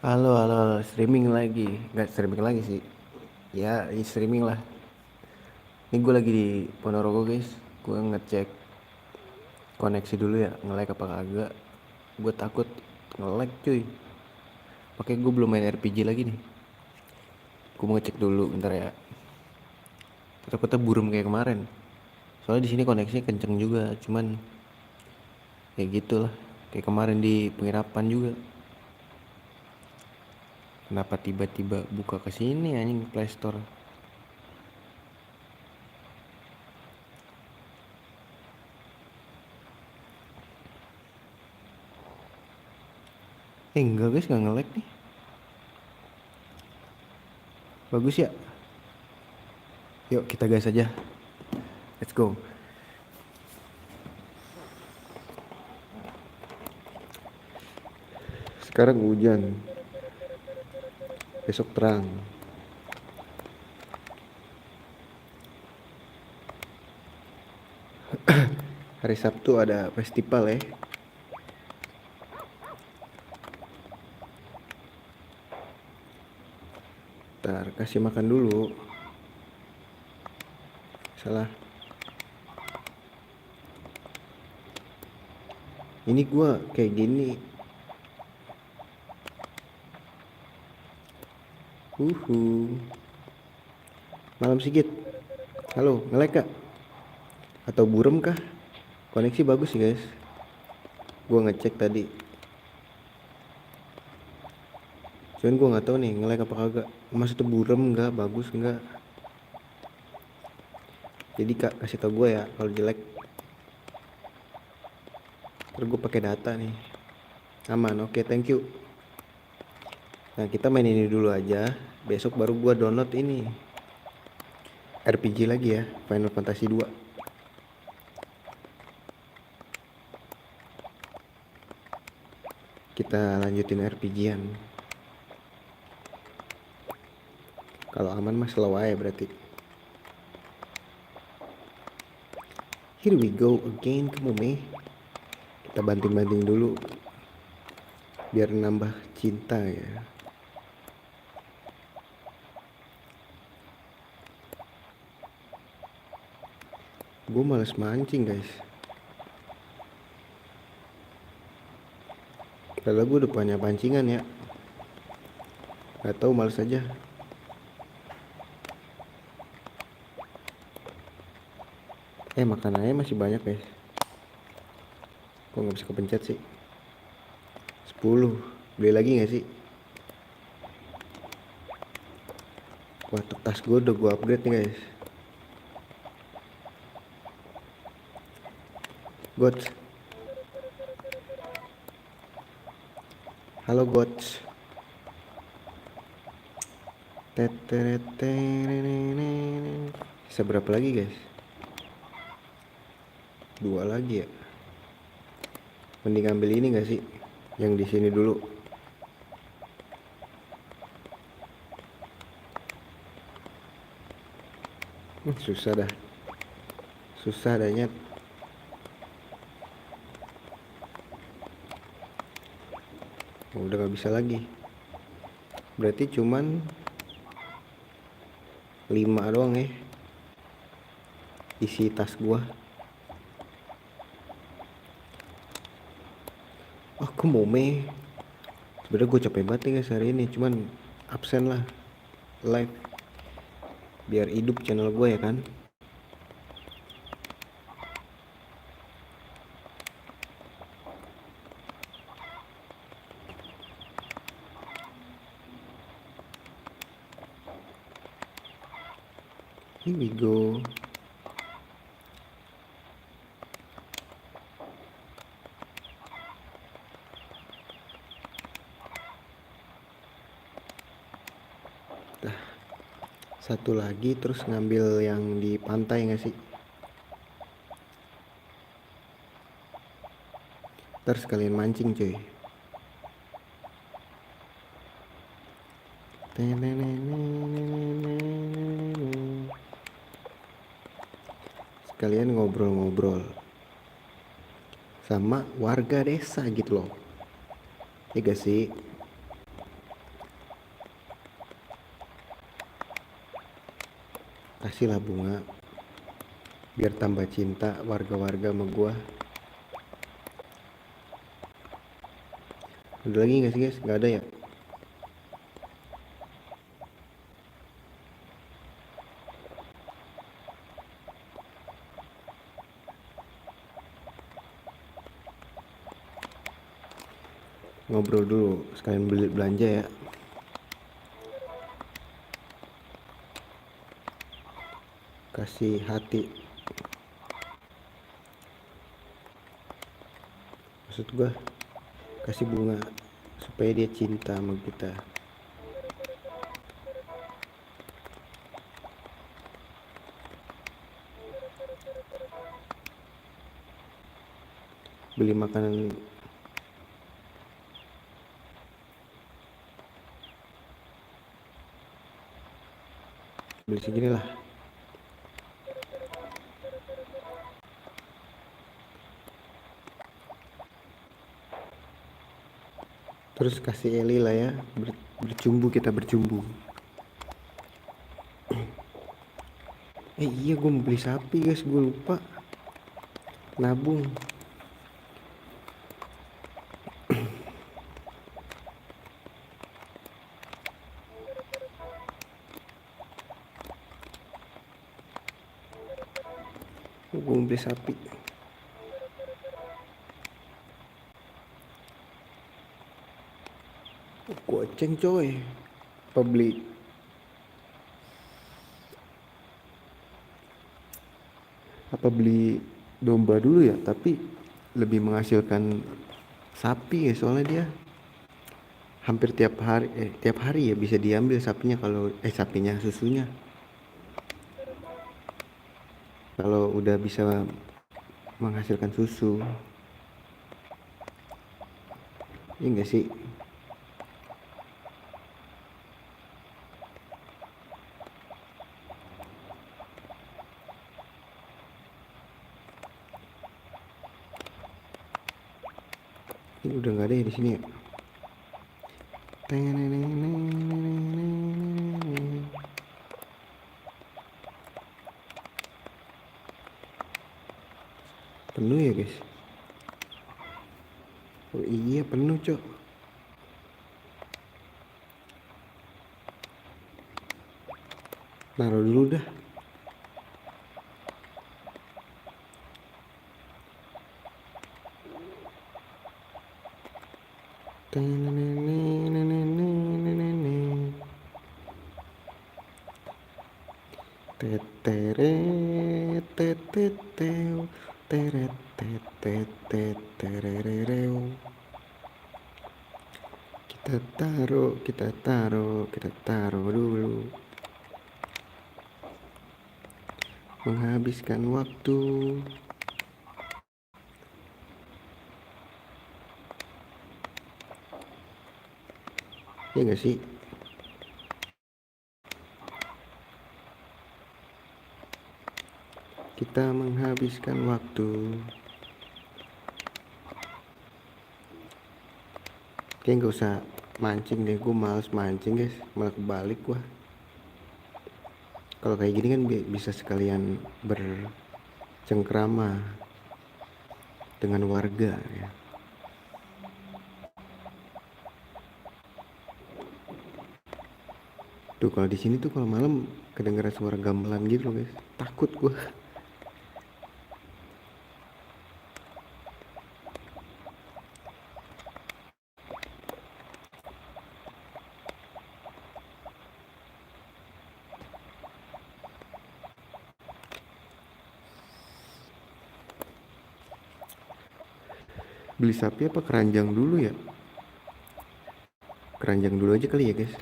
Halo, halo, halo, streaming lagi. Nggak streaming lagi sih. Ya, streaming lah. Ini gue lagi di Ponorogo, guys. Gue ngecek koneksi dulu ya, nge-lag apa kagak. Gue takut nge-lag, cuy. Pakai gue belum main RPG lagi nih. Gue mau ngecek dulu bentar ya. Takutnya buram kayak kemarin. Soalnya di sini koneksinya kenceng juga, cuman kayak gitulah. Kayak kemarin di penginapan juga. Kenapa tiba-tiba buka ke sini anjing Play Store? Enggak guys, nggak nge-lag nih. Bagus ya. Yuk kita gas aja. Let's go. Sekarang hujan, besok terang. Hari Sabtu ada festival ya. Ntar kasih makan dulu. Salah. Ini gua kayak gini. Uhu. Malam Sigit. Halo, nge-lag kak? Atau burem kah? Koneksi bagus sih guys. Gua ngecek tadi. Cuman gua nggak tahu nih nge-lag apa kagak. Maksudnya burem nggak, bagus nggak? Jadi kak kasih tau gue ya kalau jelek. Terus gue pakai data nih. Aman, oke, thank you. Nah kita main ini dulu aja. Besok baru gua download ini RPG lagi ya, Final Fantasy 2. Kita lanjutin RPG-an. Kalau aman mah slow aja berarti. Here we go again, kamu meh. Kita banting-banting dulu biar nambah cinta ya. Gue males mancing guys. Padahal gue udah punya pancingan ya. Gak tahu, males aja. Makanannya masih banyak guys. Kok nggak bisa kepencet sih? 10. Beli lagi nggak sih? Wah, tas gue udah gue upgrade nih guys. Gods. Halo Gods. Bisa berapa lagi guys? 2 lagi ya. Mending ambil ini gak sih? Yang di sini dulu. Susah dah. Susah adanya. Udah gak bisa lagi. Berarti cuman 5 doang ya isi tas gua. Aku mau sebenernya gue capek banget nih guys hari ini. Cuman absen lah live biar hidup channel gue ya kan. Here we go. Dah, satu lagi terus ngambil yang di pantai gak sih? Ntar sekalian mancing cuy. Sekalian ngobrol-ngobrol sama warga desa gitu loh. Ya gak sih? Kasihlah bunga biar tambah cinta warga-warga sama gua. Ada lagi nggak sih guys? Nggak ada ya? Ngobrol dulu sekalian beli belanja ya. Kasih hati, maksud gua kasih bunga supaya dia cinta sama kita. Beli makanan, beli segini lah. Terus kasih Eli lah ya, bercumbu, kita bercumbu. Iya, gue mau beli sapi guys, gue lupa nabung. Gue mau beli sapi. Goceng coy. Apa beli domba dulu ya, tapi lebih menghasilkan sapi ya, soalnya dia hampir tiap hari ya bisa diambil sapinya, sapinya, susunya. Kalau udah bisa menghasilkan susu, ini enggak sih? Ini udah nggak ada ya di sini ya. Penuh ya guys. Oh iya penuh cok. Naruh dulu dah. Kita taruh dulu. Menghabiskan waktu. Ya gak sih? Kita menghabiskan waktu. Kayaknya gak usah mancing deh, gue males mancing guys, malah kebalik gua. Kalau kayak gini kan bisa sekalian bercengkrama dengan warga ya. Tuh kalau di sini tuh kalau malam kedengeran suara gamelan gitu loh guys, takut gua. Beli sapi apa keranjang dulu ya? Keranjang dulu aja kali ya guys.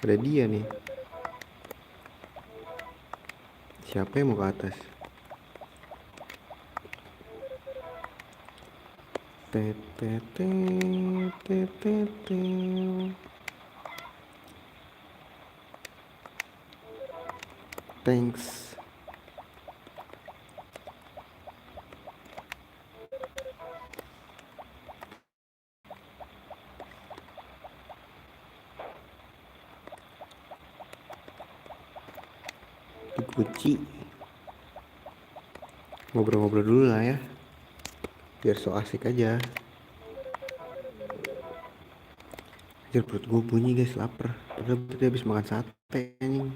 Ada dia nih. Siapa yang mau ke atas? Thanks. Gucci. Ngobrol-ngobrol dulu lah ya, biar so asik aja. Anjir, perut gue bunyi guys, lapar. Padahal tadi habis makan sate anjing.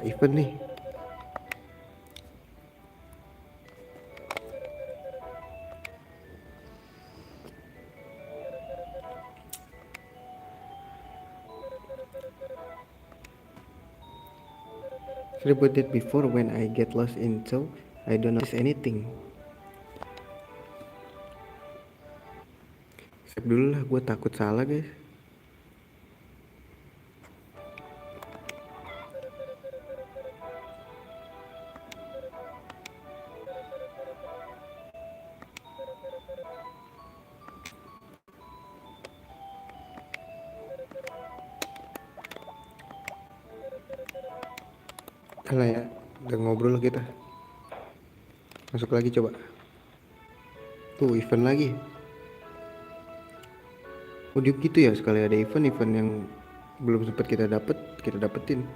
Event nih. Reported before when I get lost in so I don't notice anything. Save dulu lah, gue takut salah guys. Alah ya, udah ngobrol kita. Masuk lagi coba. Tuh event lagi. Udah gitu ya, sekali ada event yang belum sempat kita dapetin.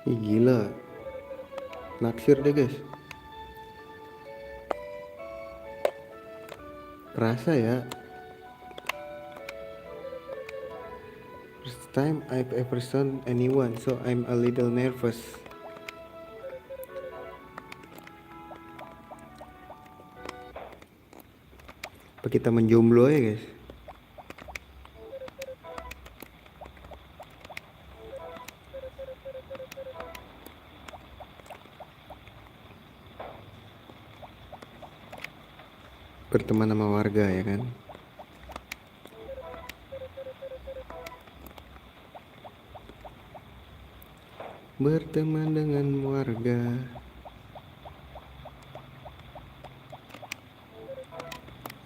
Ih gila, naksir deh guys. Kerasa ya, first time I've ever seen anyone, so I'm a little nervous. Apa kita menjomblo ya guys? Berteman sama warga ya kan? Berteman dengan warga.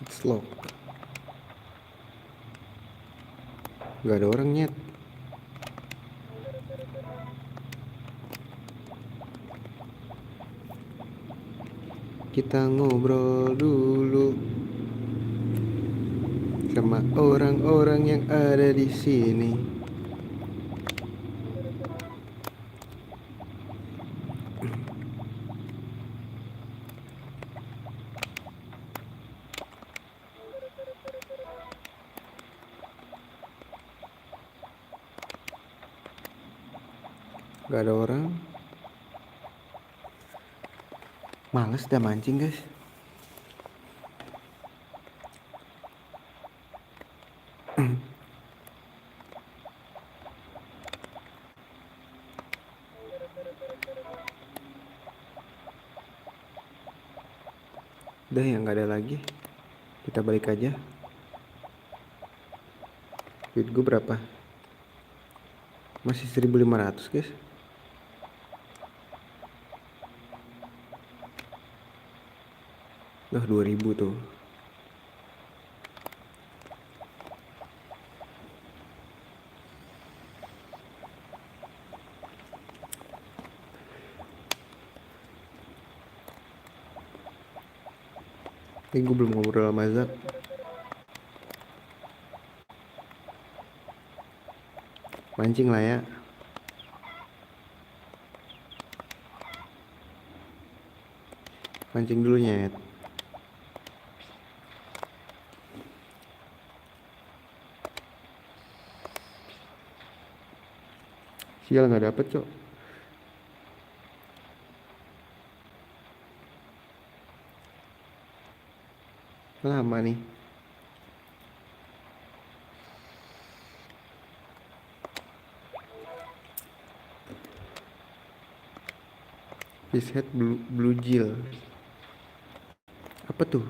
It's locked. Gak ada orang nyet. Kita ngobrol dulu sama orang-orang yang ada di sini. Gak ada orang. Males dah mancing guys. Udah ya, nggak ada lagi. Kita balik aja. Duit gue berapa? Masih 1.500 guys. Udah 2.000 tuh. Ini gue belum ngobrol sama Zak. Mancing lah ya. Mancing dulu nyet. Sial nggak dapet cok. Lama nih. Fish head blue gill. Apa tuh?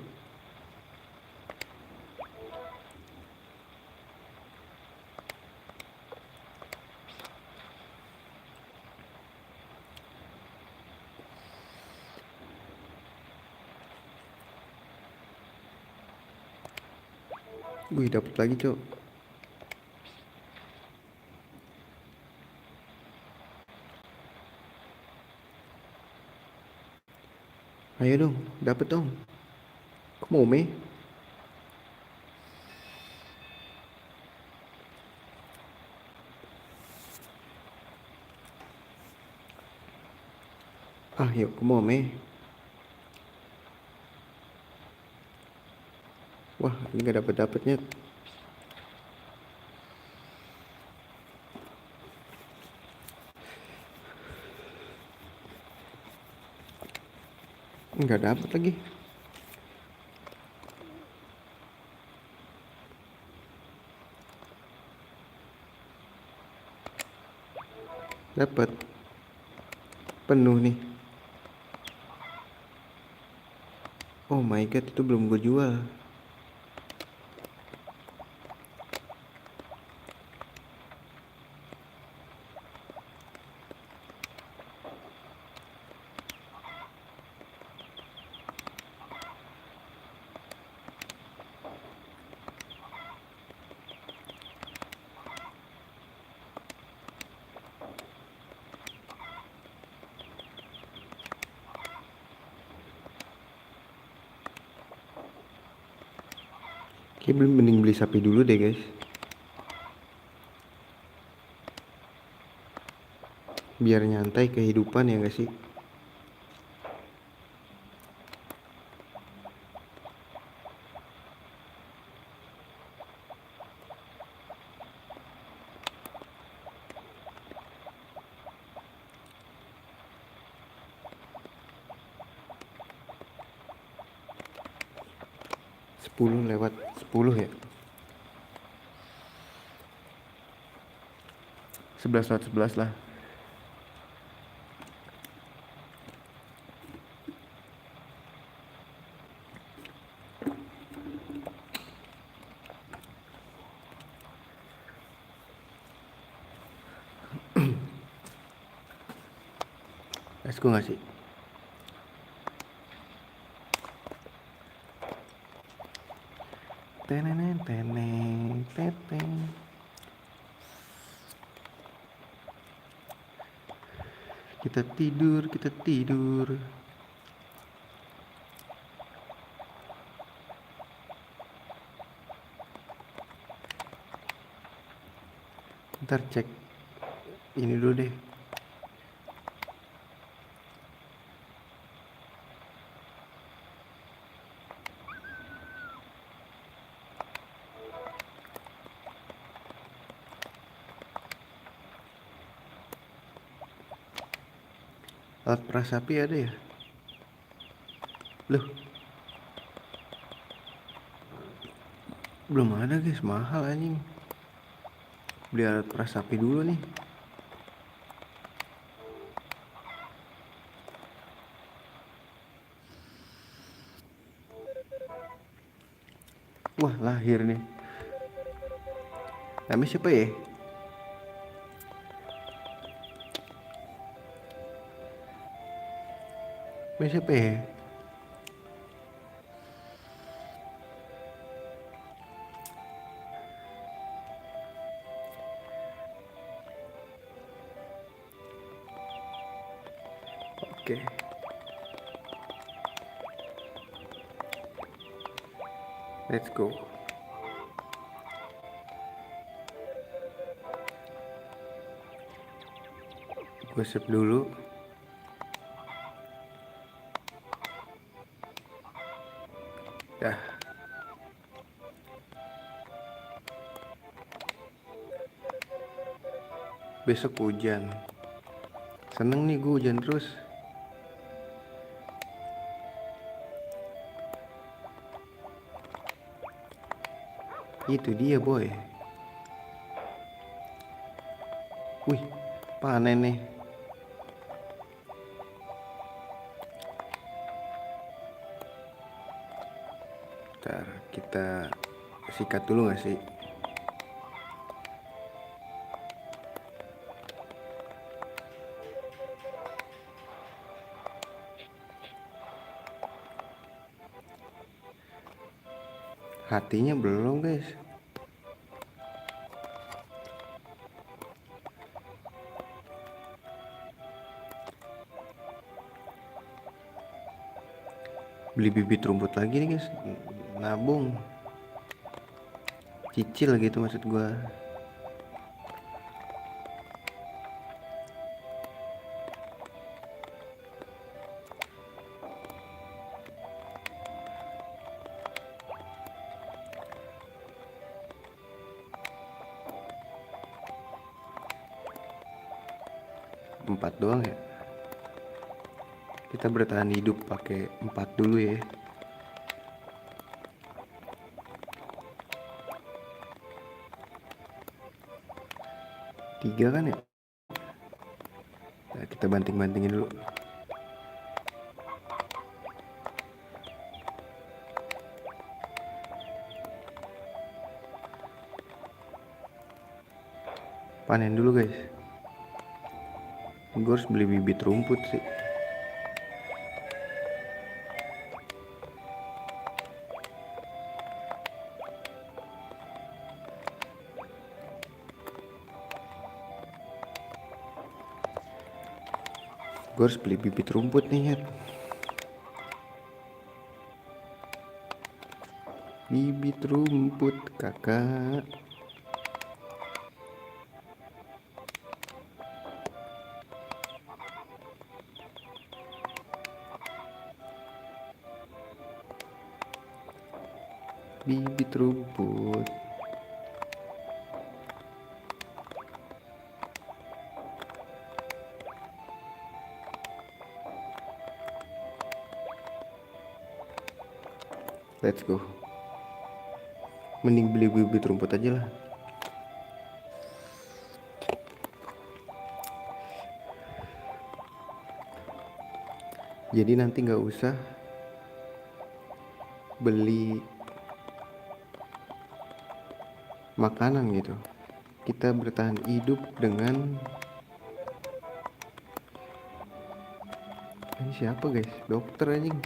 Wih, dapet lagi, Cok. Ayo dong, dapet dong. Kok mau me? Ah, yuk, kok mau me? Wah, ini gak dapet-dapetnya. Nggak dapet lagi. Dapat. Penuh nih. Oh my god, itu belum gue jual. Kayak belum, mending beli sapi dulu deh guys. Biar nyantai kehidupan ya gak sih? Sepuluh lewat 10 ya. 11 lewat 11 lah. Let's go gak sih? Teneng teneng teteng. Kita tidur, kita tidur. Ntar cek ini dulu deh. Alat perasapi ada ya? Loh, belum ada guys, mahal anjing. Beli alat perasapi dulu nih. Wah, lahir nih. Namanya siapa ya? Namanya siapa ya? Oke. Let's go. Gue save dulu. Dah. Besok hujan. Seneng nih gue hujan terus. Itu dia boy. Wih, panen nih. Ntar kita sikat dulu gak sih? Hatinya belum guys. Beli bibit rumput lagi nih guys, nabung, cicil gitu maksud gua. Empat doang ya, kita bertahan hidup pakai 4 dulu ya. Tiga kan ya, nah, kita banting-bantingin dulu. Panen dulu guys. Gue harus beli bibit rumput sih. Gue harus beli bibit rumput nih ya. Bibit rumput kakak. Bibit rumput. Let's go. Mending beli bibit rumput aja lah. Jadi nanti nggak usah beli makanan gitu. Kita bertahan hidup dengan ini siapa guys? Dokter anjing.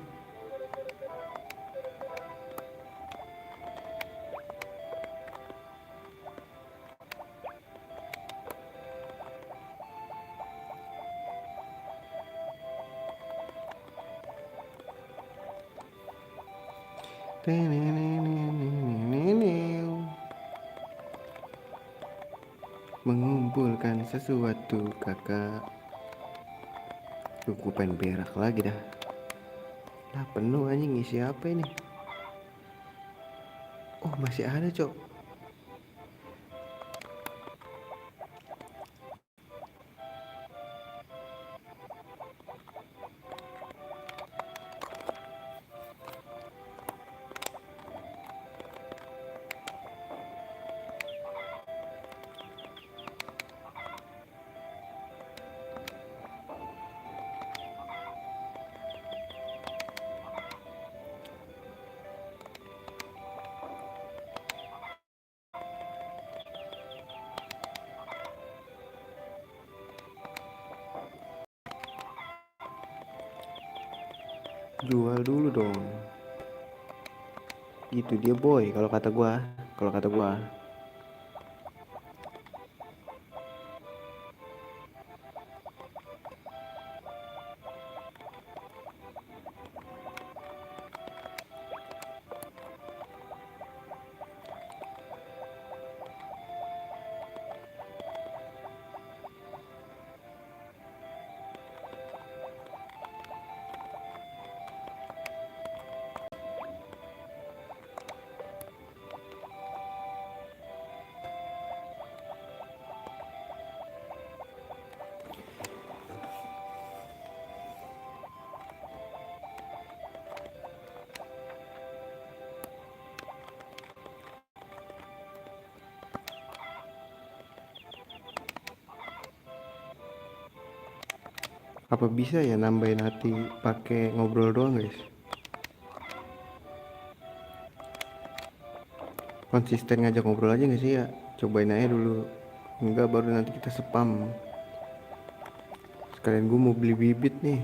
Mengumpulkan sesuatu kakak. Gue pengen berak lagi dah. Nah penuh anjing, isi apa ini? Oh masih ada cok. Jual dulu dong. Gitu dia boy kalau kata gua. Kalau kata gua. Apa bisa ya nambahin hati pakai ngobrol doang guys? Konsisten ngajak ngobrol aja gak sih ya? Cobain aja dulu. Enggak baru nanti kita spam. Sekalian gue mau beli bibit nih.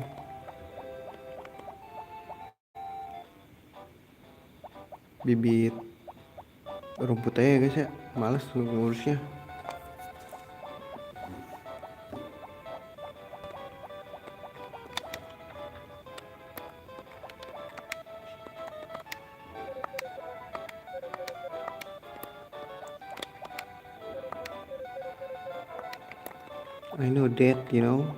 Bibit rumput aja ya guys ya, males ngurusnya. I know that, you know.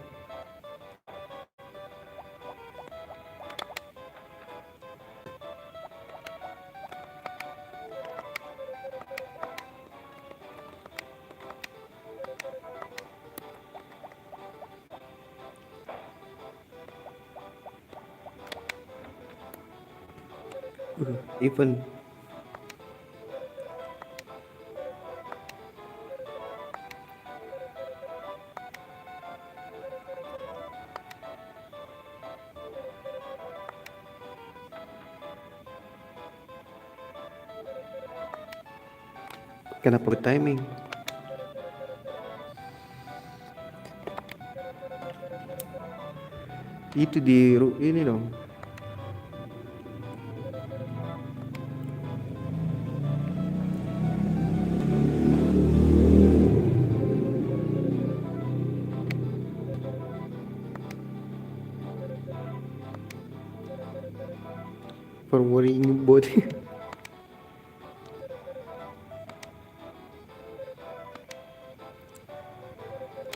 Even kenapa good timing? Itu di ini dong. For worrying about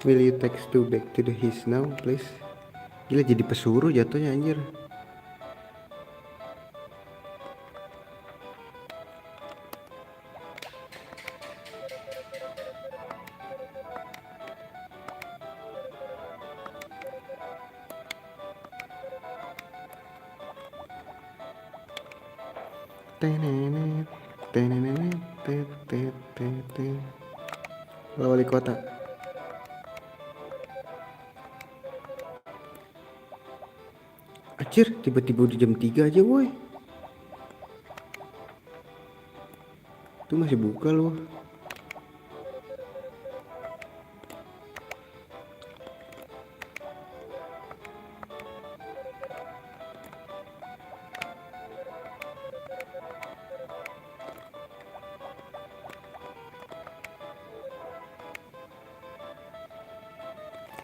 Will you text to back to the his now please? Gila jadi pesuruh jatuhnya anjir. Tenenet, tenenet, te. Wali kota. Anjir, tiba-tiba udah jam 3 aja woi. Itu masih buka loh.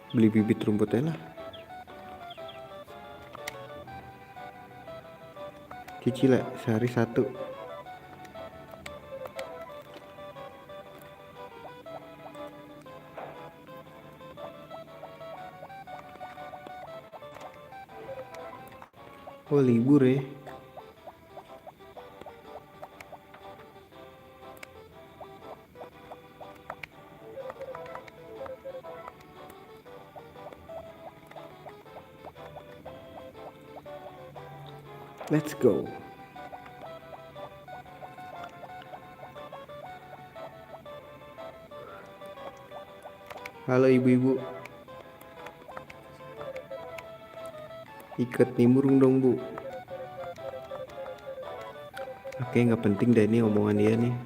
Beli bibit rumputnya lah. Cicil lah, sehari 1. Oh libur ya. Let's go. Halo ibu-ibu. Ikat nimbrung dong bu. Oke, nggak penting deh ini omongan dia nih.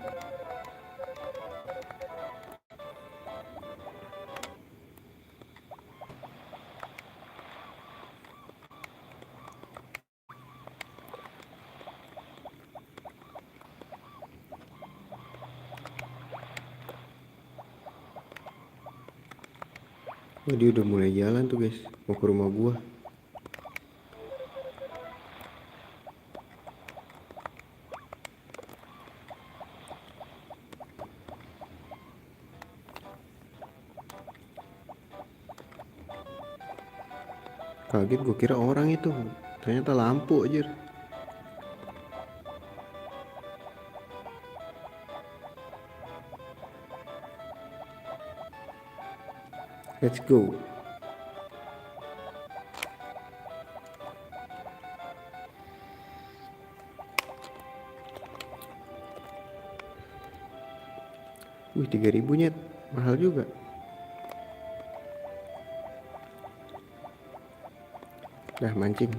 Oh, dia udah mulai jalan tuh guys, mau ke rumah gua. Kaget gua kira orang itu, ternyata lampu aja. Let's go. Wih 3.000 nyet, mahal juga. Dah mancing.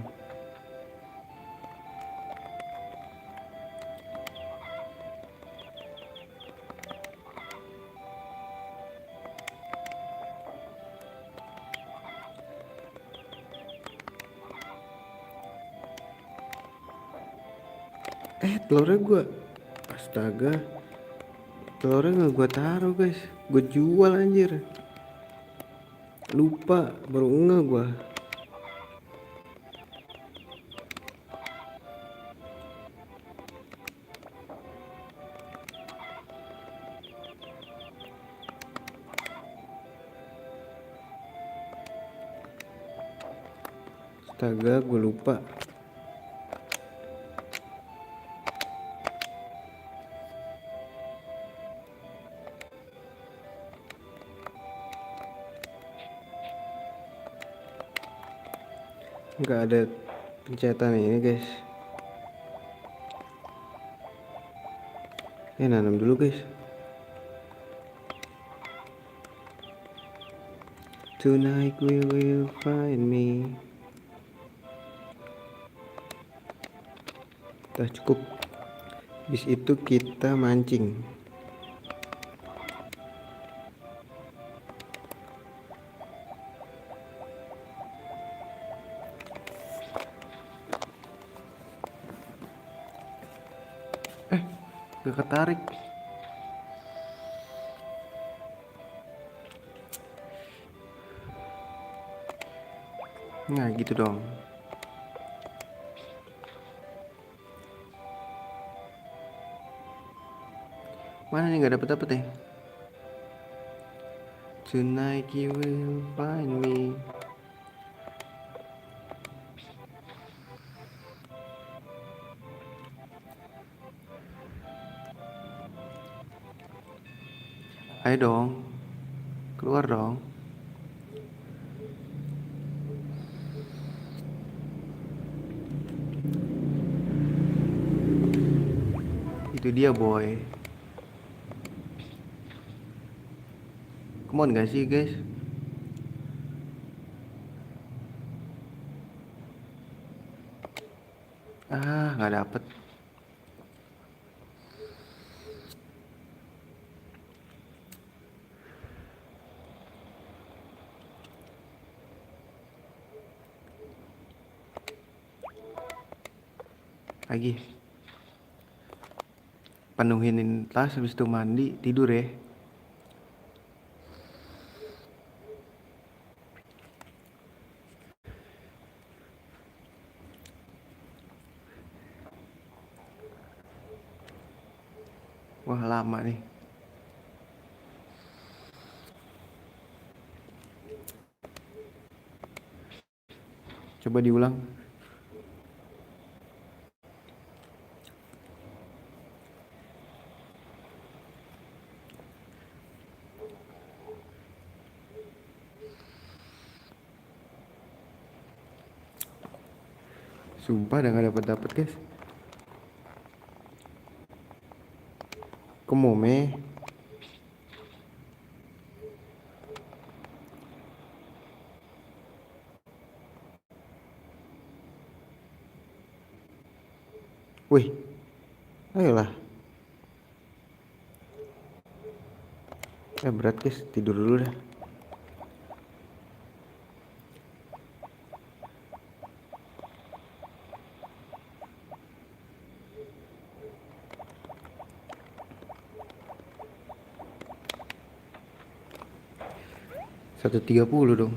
Telurnya gua. Astaga. Telurnya nggak gua taruh guys, gua jual anjir. Lupa, baru ngeh gua. Astaga, gua lupa. Nggak ada pencetan ini guys. Nanam dulu guys. Tonight we will find me. Udah cukup. Habis itu kita mancing. Gak ketarik. Nah gitu dong. Mana nih, gak dapet ya? Tonight you will find me. Ayo dong, keluar dong. Itu dia boy. Come on gak sih guys? Gak dapet. Lagi penuhin tas, habis itu mandi, tidur ya. Wah lama nih. Coba diulang. Sumpah udah gak dapet guys. Kemome. Wih, ayolah. Berat guys, tidur dulu dah. Satu 1.30 dong.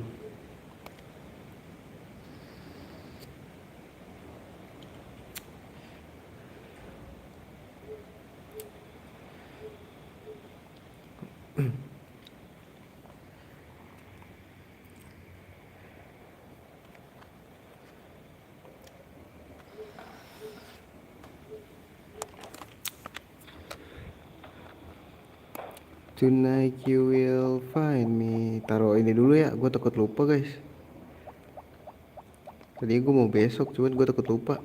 Tonight you will find me. Taruh ini dulu ya, gue takut lupa guys. Tadi gue mau besok, cuman gue takut lupa.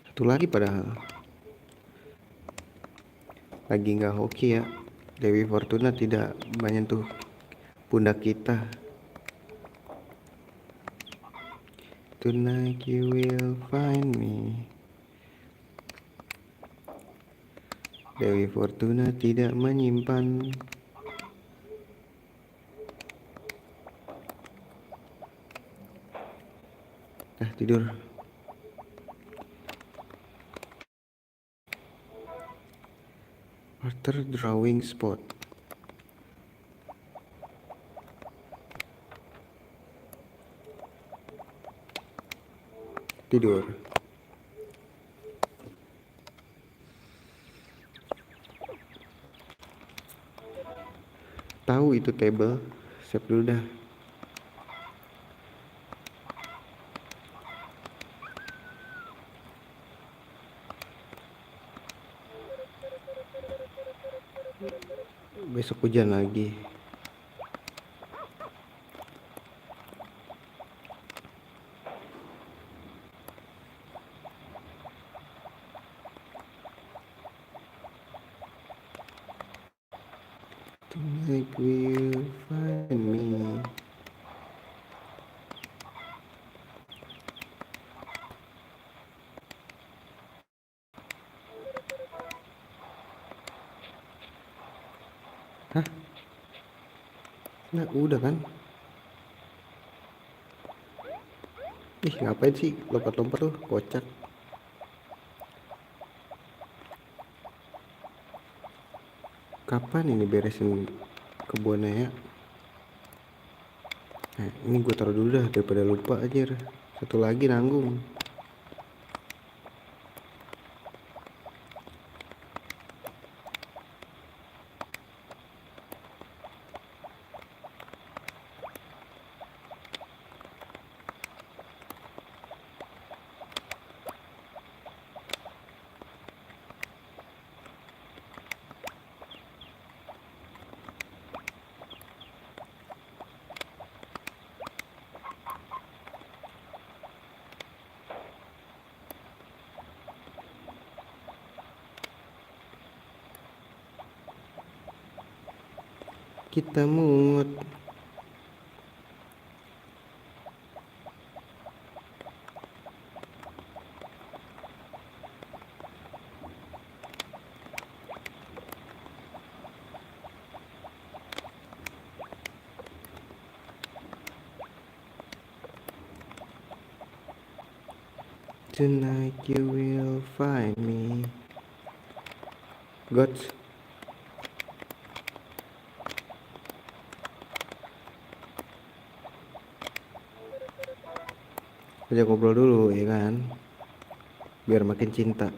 Satu lagi padahal. Lagi nggak hoki ya. Dewi Fortuna tidak menyentuh pundak kita. Tonight you will find me. Dewi Fortuna tidak menyimpan. Tidur. Water drawing spot. Tidur. Tahu itu table. Siap dulu dah. Besok hujan lagi. Tonight will find me. Hah? Nah, udah kan? Ih, ngapain sih lompat-lompat tuh, kocak. Kapan ini beresin kebunnya ya? Nah, ini gue taruh dulu dah daripada lupa aja. Satu lagi nanggung. Kita mungut. Tonight you will find me. Gods. Ajak ngobrol dulu ya kan, biar makin cinta.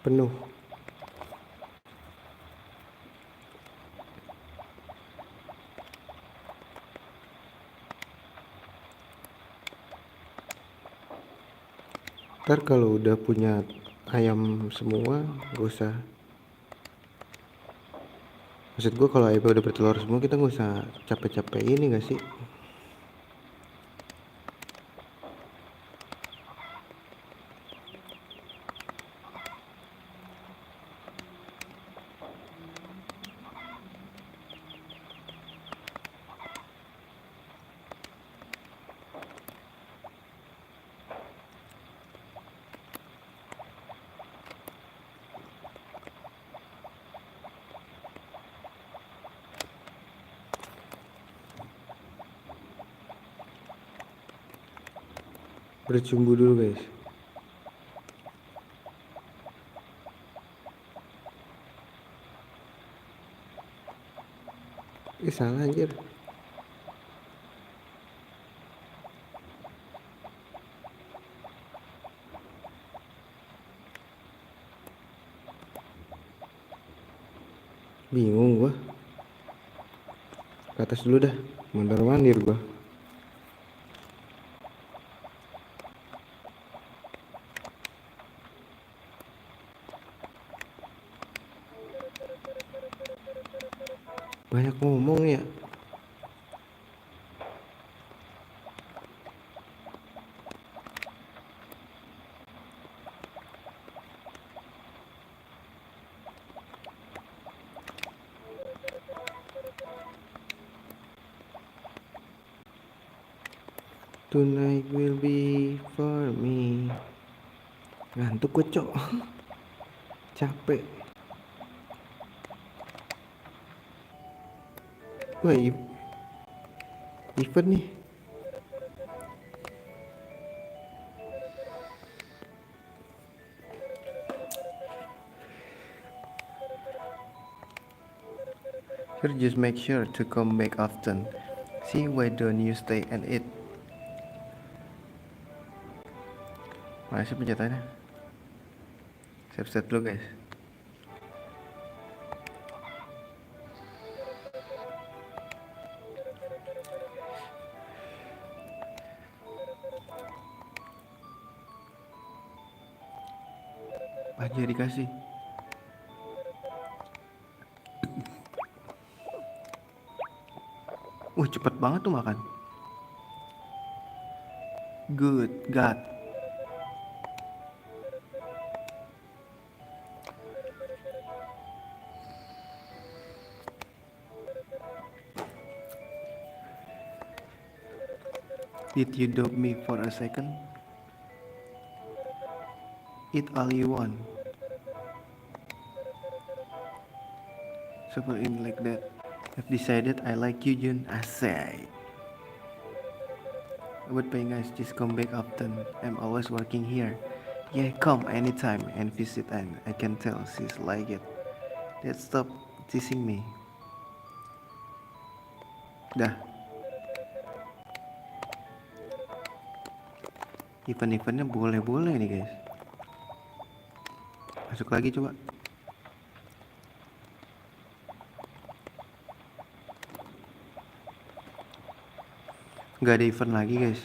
Penuh. Ntar kalau udah punya ayam semua, gak usah. Maksud gue kalau ayam udah bertelur semua, kita gak usah capek-capek ini gak sih? Bercumbu dulu guys. Salah anjir. Bingung gua. Ke atas dulu dah. Mondar-mandir gua. Banyak ngomong ya. Tonight will be for me. Ngantuk gue cok. Capek. Wah, event nih. Sir, just make sure to come back often. See, why don't you stay and eat? Mana sih pencetannya? Siap-siap dulu guys. Aja dikasih. Cepet banget tuh makan. Good God. Did you dope me for a second? Eat all you want. Super in like that. I've decided I like you, Jun. Asay. But pay guys, just come back often. I'm always working here. Yeah, come anytime and visit, and I can tell she's like it. Let's stop teasing me. Dah. Event-eventnya boleh-boleh nih guys. Masuk lagi coba. Gak ada event lagi guys.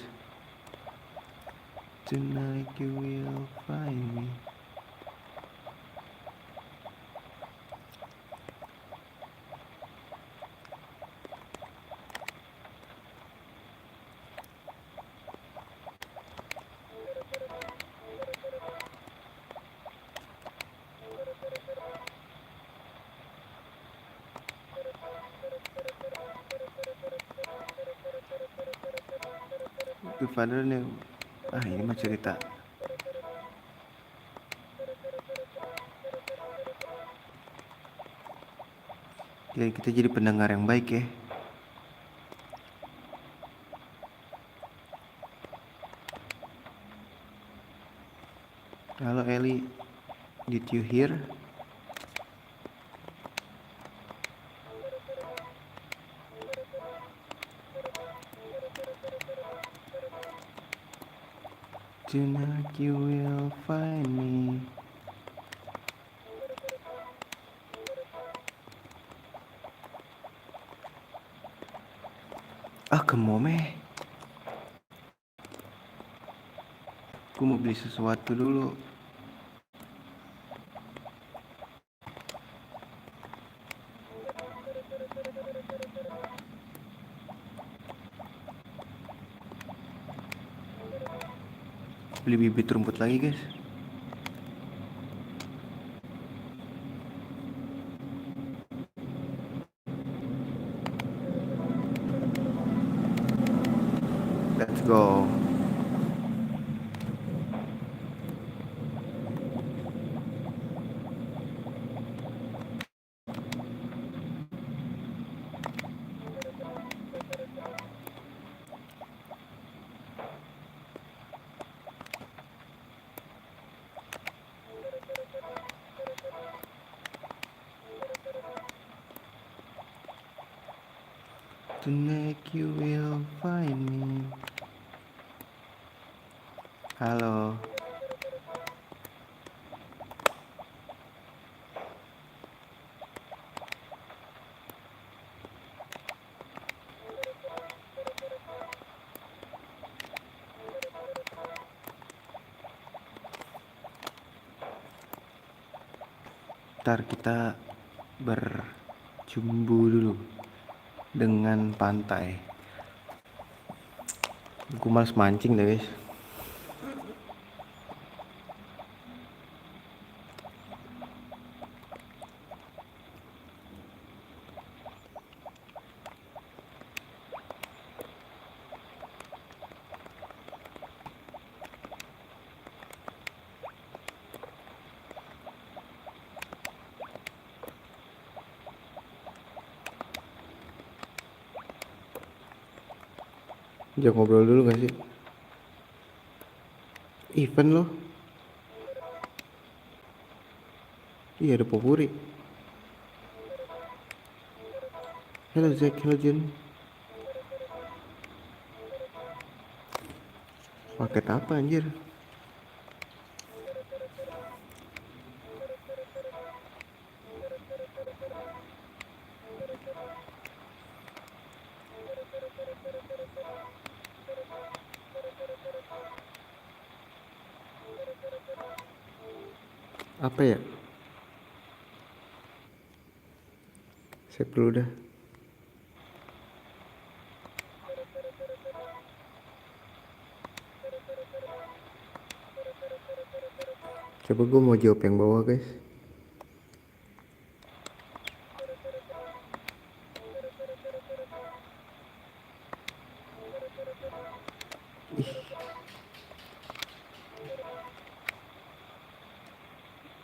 Tonight you will find me. Father nih, ini mah cerita. Jadi kita jadi pendengar yang baik ya. Halo Eli, did you hear? Tonight you will find me. Kemome. Gue mau beli sesuatu dulu. Beli bibit rumput lagi guys. Let's go. Tonight you will find me. Halo. Ntar kita berjumbu dulu dengan pantai. Gue males mancing deh guys. Jangan ngobrol dulu gak sih? Event loh. Iya ada Popuri. Hello Zack, hello Jun. Paket apa anjir? Apa ya? Save dulu dah. Coba gue mau jawab yang bawah guys. Ih,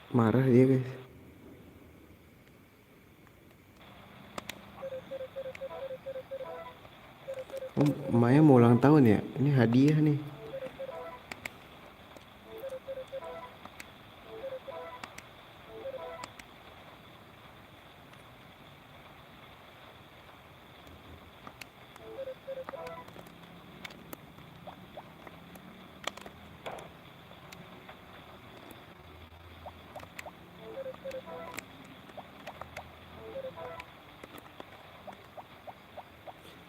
marah dia guys. Oh, Maya mau ulang tahun ya? Ini hadiah nih.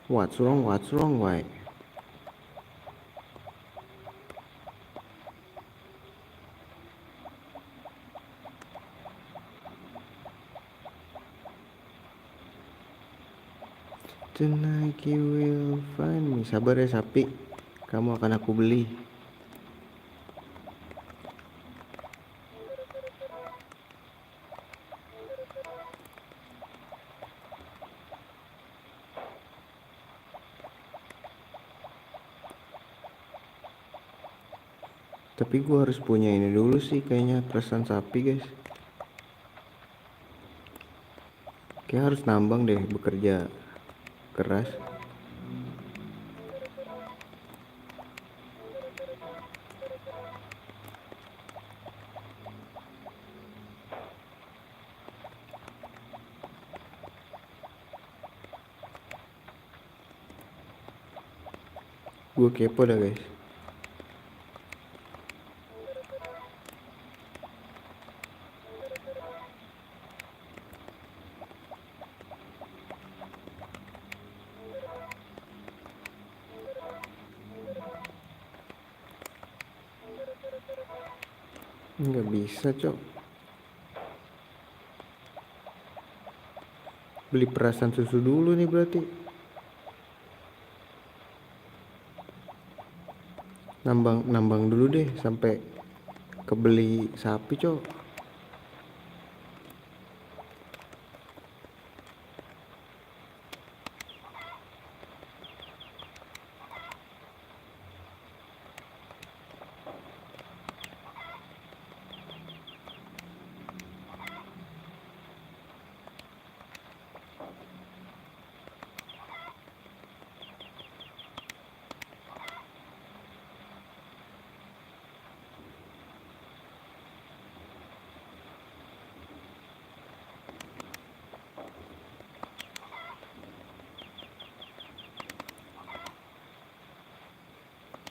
What's wrong? What's wrong? Why? Tonight you will find me. Sabar ya sapi. Kamu akan aku beli. Tapi gue harus punya ini dulu sih kayaknya perasaan sapi guys. Kayak harus nambang deh bekerja keras. Gue kepo dah guys. Nggak bisa cok. Beli perasan susu dulu nih berarti. Nambang dulu deh sampai kebeli sapi cok.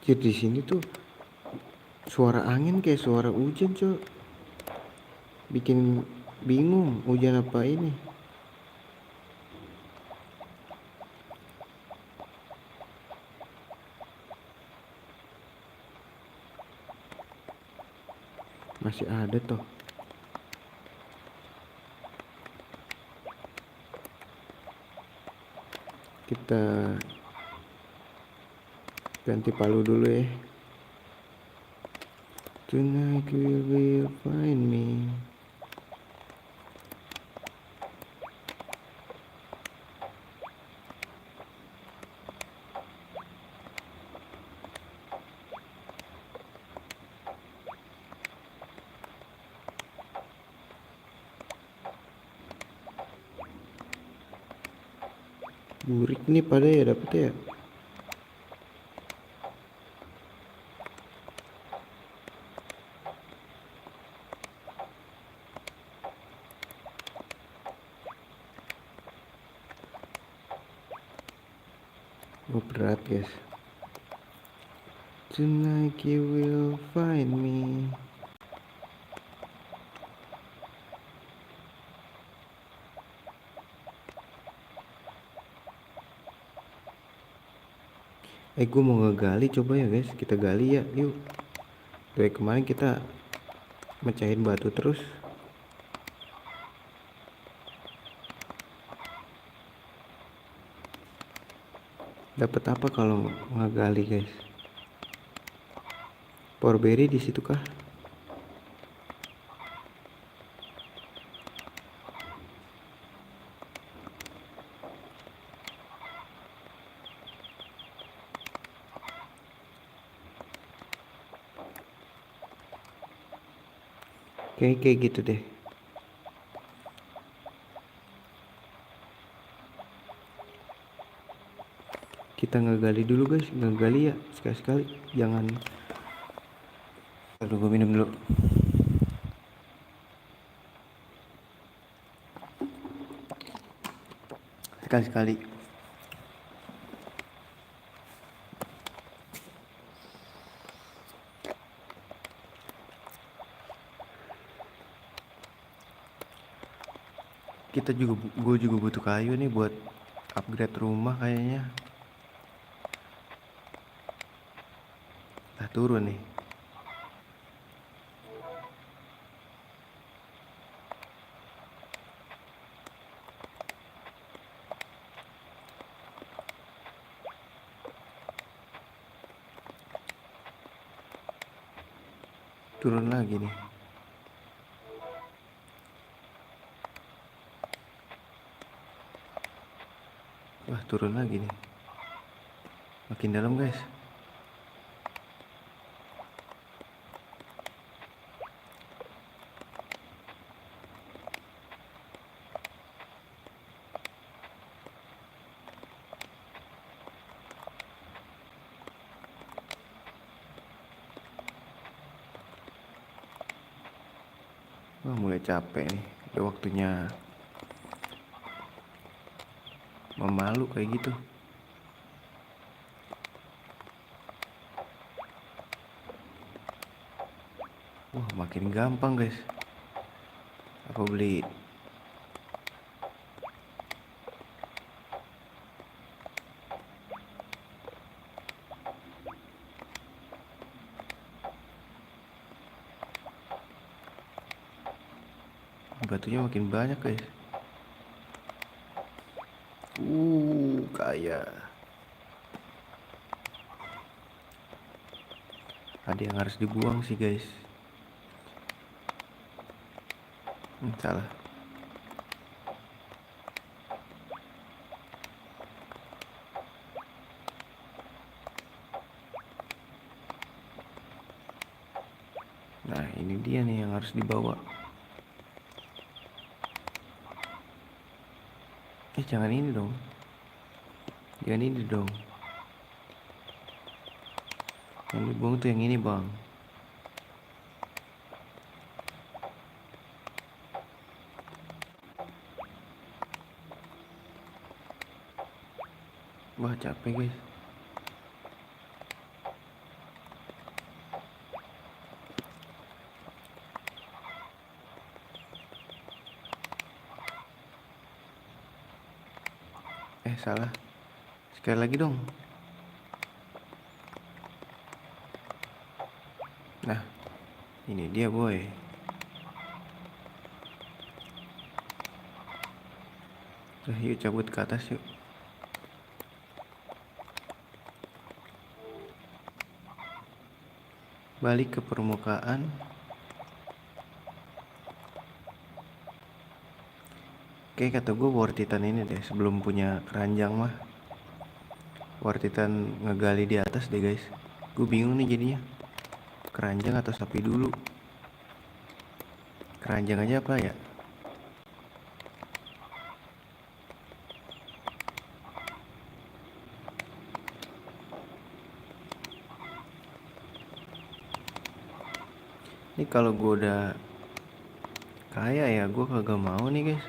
Jadi di sini tuh suara angin kayak suara hujan cok. Bikin bingung hujan apa ini. Masih ada toh. Kita ganti palu dulu ya. Tonight you will find me. Burik nih pada ya dapet ya. berat guys. Tonight you will find me. Gue mau ngegali, coba ya guys, kita gali ya, yuk. Dari kemarin kita mecahin batu terus. Dapat apa kalau ngegali guys? Porberry di situ kah? Kayak gitu deh. Kita ngegali dulu guys, ngegali ya sekali-sekali, jangan. Aduh, gue minum dulu. Sekali-sekali. Gue juga butuh kayu nih buat upgrade rumah kayaknya. Turun nih. Turun lagi nih. Wah, turun lagi nih. Makin dalam guys. Wah, mulai capek nih. Udah waktunya memalu kayak gitu. Wah, makin gampang guys. Apa beli? Batunya makin banyak guys. Kaya. Ada yang harus dibuang sih guys. Salah. Nah, ini dia nih yang harus dibawa. Jangan ini dong. Jangan ini dong. Yang dibuang tuh yang ini bang. Wah, capek guys. Salah. Sekali lagi dong. Nah, ini dia boy. Yuk cabut ke atas yuk. Balik ke permukaan. Oke, kata gue worth it-an ini deh. Sebelum punya keranjang mah worth it-an ngegali di atas deh guys. Gue bingung nih jadinya, keranjang atau sapi dulu. Keranjang aja apa ya? Ini kalau gue udah kaya ya, gue kagak mau nih guys.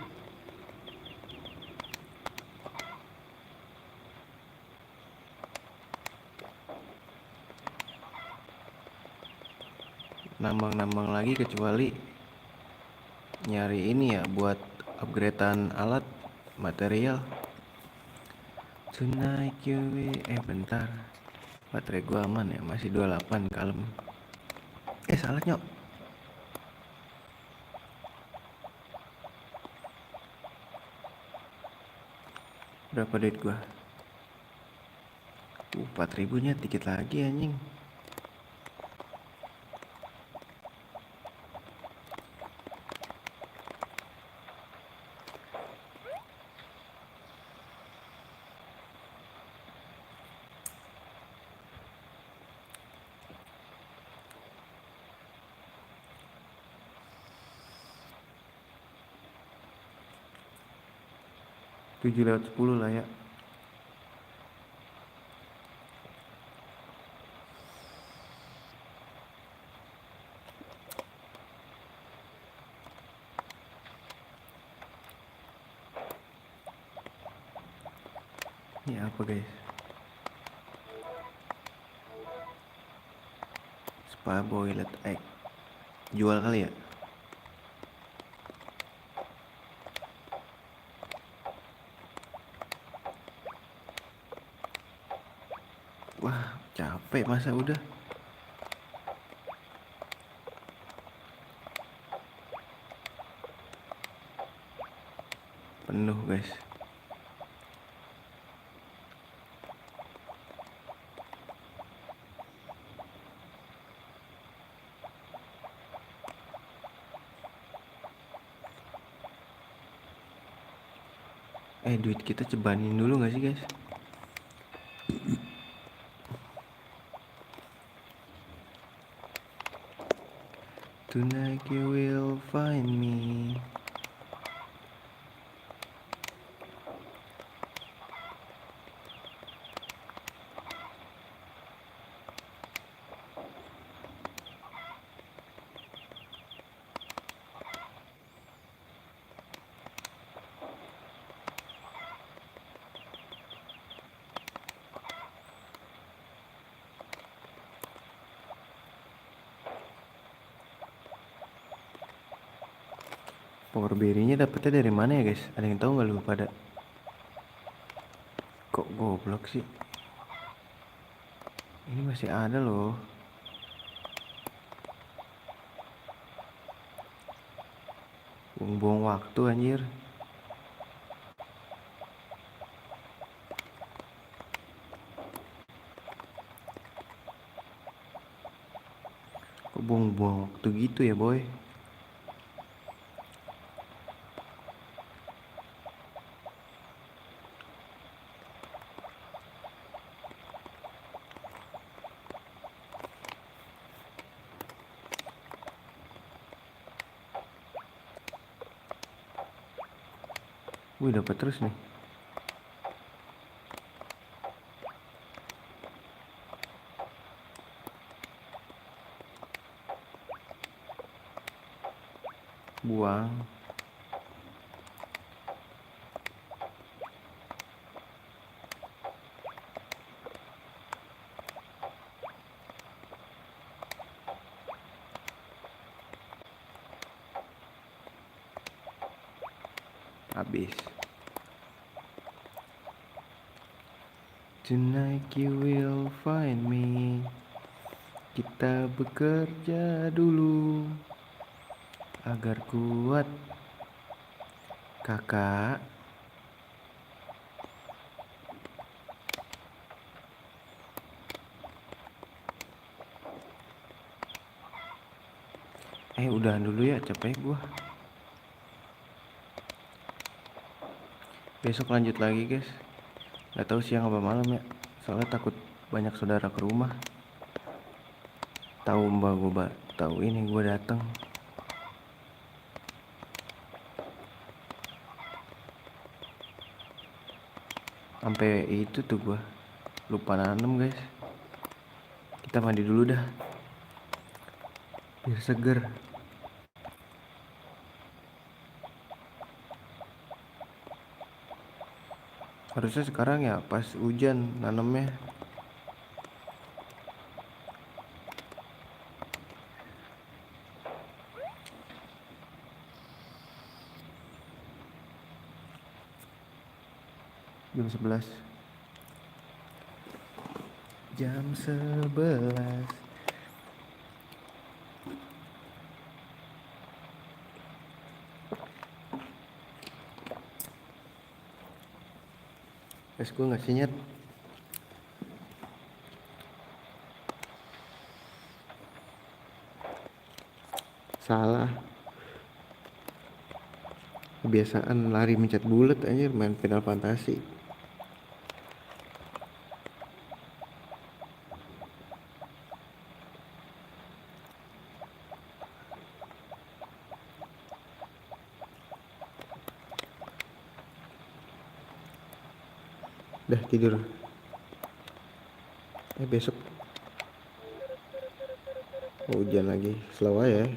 nambang-nambang lagi kecuali nyari ini ya buat upgradean alat material. Tonight you bentar, baterai gua aman ya, masih 28, kalem. Salah nyok. Berapa duit gua? 4.000 nya dikit lagi anjing. Tujuh lewat 10 lah ya. Ini apa guys? Spa boilet egg. Jual kali ya? Wah, capek masa udah. Penuh guys. Duit kita cebanin dulu gak sih guys? Tonight you will find me. Power berry-nya dapetnya dari mana ya guys? Ada yang tahu nggak lu pada? Kok goblok sih? Ini masih ada loh. Buang-buang waktu anjir. Kok buang-buang waktu gitu ya boy? Wih, dapat terus nih. Buang. Habis. Tonight you will find me. Kita bekerja dulu agar kuat, kakak. Udahan dulu ya, capek gua. Besok lanjut lagi guys. Gak tahu siang apa malam ya, soalnya takut banyak saudara ke rumah. Tahu mbak gua, tahu ini gua datang. Sampai itu tuh gua lupa nanem guys. Kita mandi dulu dah, biar seger. Harusnya sekarang ya pas hujan nanemnya. Jam 11. Jam 11. Guys, gue nggak sinyat. Salah. Kebiasaan lari mencet bulat anjir, main Final Fantasy. Dah tidur. Besok hujan lagi, slow aja ya.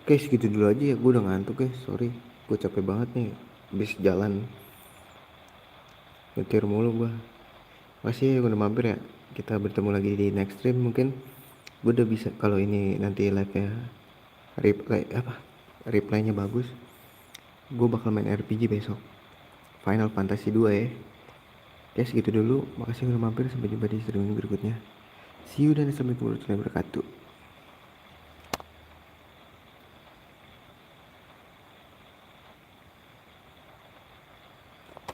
Oke, segitu dulu aja ya, gue udah ngantuk guys, sorry. Gue capek banget nih, habis jalan nyetir mulu gue. Makasih ya udah mampir ya. Kita bertemu lagi di next stream mungkin. Gue udah bisa, kalau ini nanti live nya replaynya bagus, gue bakal main RPG besok, Final Fantasy 2 ya. Oke, segitu dulu, makasih udah mampir, sampai jumpa di streaming berikutnya. See you dan assalamualaikum warahmatullahi wabarakatuh.